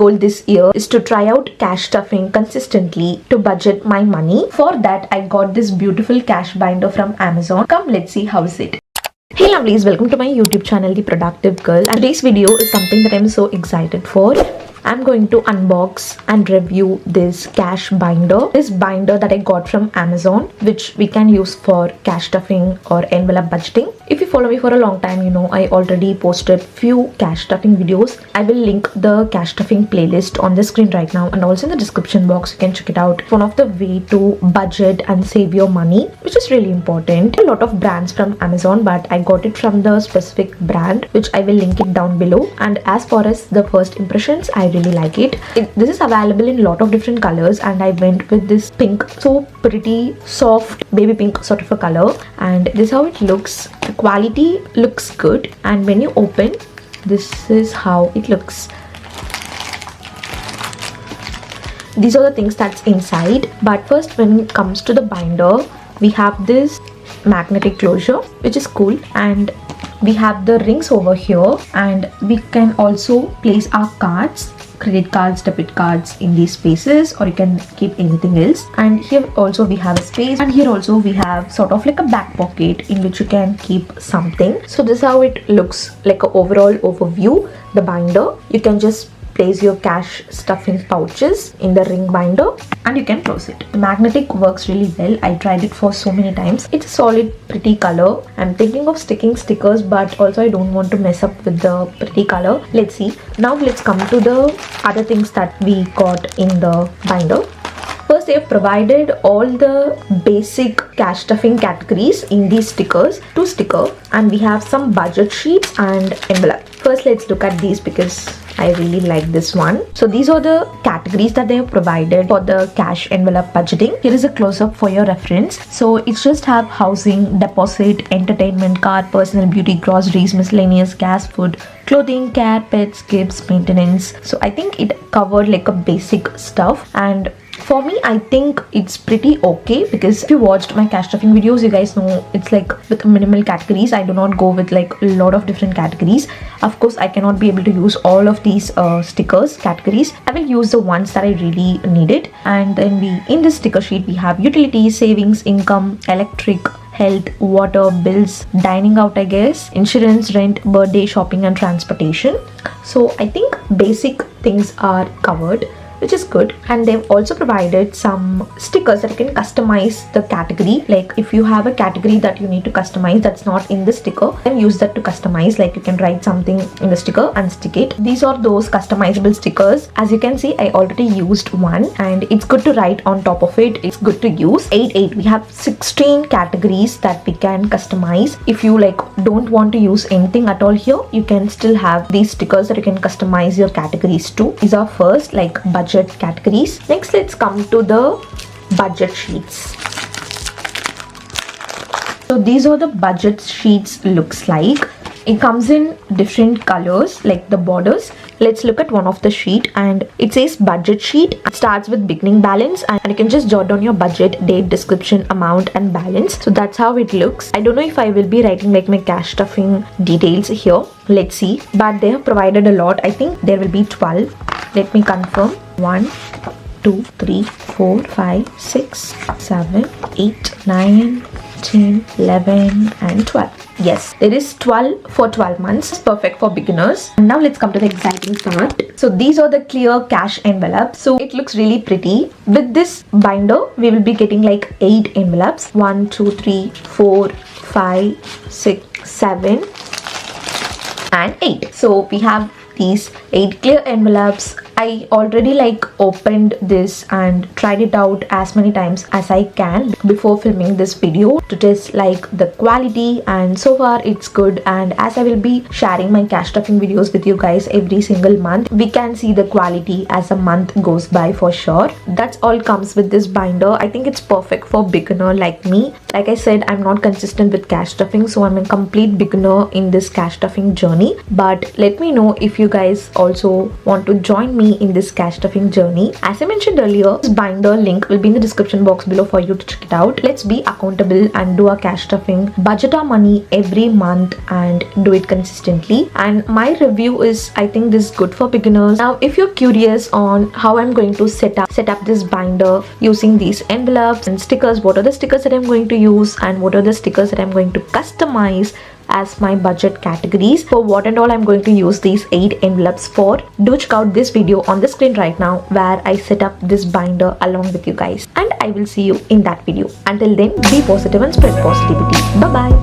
goal this year is to try out cash stuffing consistently to budget my money. For that, I got this beautiful cash binder from Amazon. Come, let's see how is it. Hey lovelies, welcome to my YouTube channel, The Productive Girl, and today's video is something that I'm so excited for. I'm going to unbox and review this cash binder. This binder that I got from Amazon, which we can use for cash stuffing or envelope budgeting. If you follow me for a long time, you know I already posted few cash stuffing videos. I will link the cash stuffing playlist on the screen right now and also in the description box. You can check it out. One of the way to budget and save your money, which is really important. A lot of brands from Amazon, but I got it from the specific brand, which I will link it down below. And as far as the first impressions, I really like it. This is available in a lot of different colors, and I went with this pink, so pretty soft baby pink sort of a color, and this is how it looks. The quality looks good, and when you open, this is how it looks. These are the things that's inside, but first when it comes to the binder, we have this magnetic closure, which is cool, and we have the rings over here, and we can also place our cards, credit cards, debit cards in these spaces, or you can keep anything else. And here also we have a space, and here also we have sort of like a back pocket in which you can keep something. So this is how it looks like an overall overview. The binder, you can just place your cash stuffing pouches in the ring binder and you can close it. The magnetic works really well. I tried it for so many times. It's a solid pretty color. I'm thinking of sticking stickers, but also I don't want to mess up with the pretty color. Let's see. Now let's come to the other things that we got in the binder. First, they have provided all the basic cash stuffing categories in these stickers, two stickers, and we have some budget sheets and envelope. First, let's look at these because I really like this one. So these are the categories that they have provided for the cash envelope budgeting. Here is a close-up for your reference. So it's just have housing, deposit, entertainment, car, personal, beauty, groceries, miscellaneous, gas, food, clothing, care, pets, gifts, maintenance. So I think it covered like a basic stuff, and for me, I think it's pretty okay, because if you watched my cash stuffing videos, you guys know it's like with minimal categories. I do not go with like a lot of different categories. Of course, I cannot be able to use all of these stickers categories. I will use the ones that I really needed. And then in this sticker sheet, we have utilities, savings, income, electric, health, water, bills, dining out, I guess, insurance, rent, birthday, shopping, and transportation. So I think basic things are covered, which is good. And they've also provided some stickers that you can customize the category. Like if you have a category that you need to customize that's not in the sticker, then use that to customize. Like you can write something in the sticker and stick it. These are those customizable stickers. As you can see, I already used one, and it's good to write on top of it. It's good to use. 8. We have 16 categories that we can customize. If you like don't want to use anything at all here, you can still have these stickers that you can customize your categories to. These are first like budget categories. Next, let's come to the budget sheets. So these are the budget sheets looks like. It comes in different colors, like the borders. Let's look at one of the sheet, and it says budget sheet. It starts with beginning balance, and you can just jot down your budget, date, description, amount, and balance. So that's how it looks. I don't know if I will be writing like my cash stuffing details here. Let's see. But they have provided a lot. I think there will be 12. Let me confirm. 1, 2, 3, 4, 5, 6, 7, 8, 9, 10, 11, and 12. Yes, there is 12 for 12 months. It's perfect for beginners. And now let's come to the exciting part. So these are the clear cash envelopes. So it looks really pretty. With this binder, we will be getting like 8 envelopes. 1, 2, 3, 4, 5, 6, 7, and 8. So we have these 8 clear envelopes. I already like opened this and tried it out as many times as I can before filming this video to test like the quality, and so far it's good. And as I will be sharing my cash stuffing videos with you guys every single month, we can see the quality as a month goes by for sure. That's all comes with this binder. I think it's perfect for beginner like me. Like I said, I'm not consistent with cash stuffing, so I'm a complete beginner in this cash stuffing journey. But let me know if you guys also want to join me in this cash stuffing journey. As I mentioned earlier, this binder link will be in the description box below for you to check it out. Let's be accountable and do our cash stuffing, budget our money every month and do it consistently. And my review is, I think this is good for beginners. Now if you're curious on how I'm going to set up this binder using these envelopes and stickers, what are the stickers that I'm going to use and what are the stickers that I'm going to customize as my budget categories, for what and all I'm going to use these 8 envelopes for, do check out this video on the screen right now where I set up this binder along with you guys, and I will see you in that video. Until then, be positive and spread positivity. Bye bye.